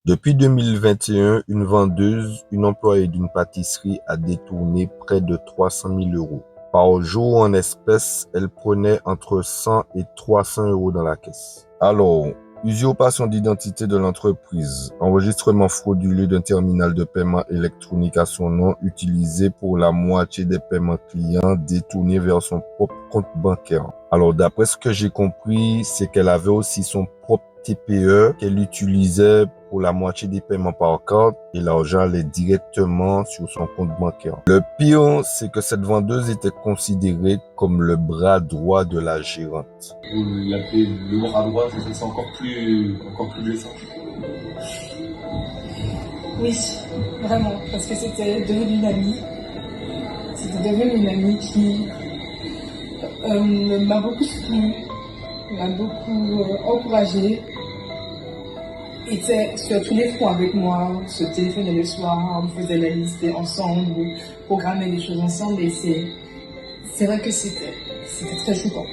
Depuis 2021, une vendeuse, une employée d'une pâtisserie a détourné près de 300 000 euros. Par jour, en espèces, elle prenait entre 100 et 300 euros dans la caisse. Alors, usurpation d'identité de l'entreprise, enregistrement frauduleux d'un terminal de paiement électronique à son nom utilisé pour la moitié des paiements clients détournés vers son propre compte bancaire. Alors, d'après ce que j'ai compris, c'est qu'elle avait aussi son propre TPE qu'elle utilisait pour la moitié des paiements par carte et l'argent allait directement sur son compte bancaire. Le pire, c'est que cette vendeuse était considérée comme le bras droit de la gérante. Vous l'appelez le bras droit, c'est encore plus blessant. Oui, vraiment, parce que c'était devenu une amie. C'était devenu une amie qui m'a beaucoup soutenue, m'a beaucoup encouragée, était sur tous les fronts avec moi, se téléphonait le soir, on faisait la liste ensemble, programmait des choses ensemble et c'est vrai que c'était très choquant.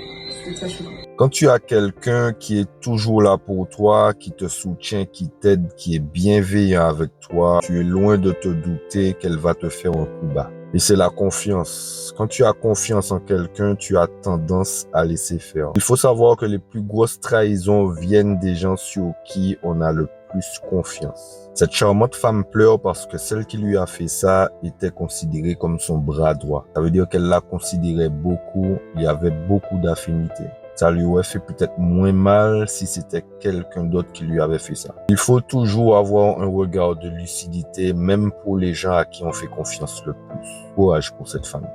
C'était très choquant. Quand tu as quelqu'un qui est toujours là pour toi, qui te soutient, qui t'aide, qui est bienveillant avec toi, tu es loin de te douter qu'elle va te faire un coup bas. Et c'est la confiance. Quand tu as confiance en quelqu'un, tu as tendance à laisser faire. Il faut savoir que les plus grosses trahisons viennent des gens sur qui on a le plus confiance. Cette charmante femme pleure parce que celle qui lui a fait ça était considérée comme son bras droit. Ça veut dire qu'elle la considérait beaucoup, il y avait beaucoup d'affinités. Ça lui aurait fait peut-être moins mal si c'était quelqu'un d'autre qui lui avait fait ça. Il faut toujours avoir un regard de lucidité, même pour les gens à qui on fait confiance le plus. Courage pour cette femme.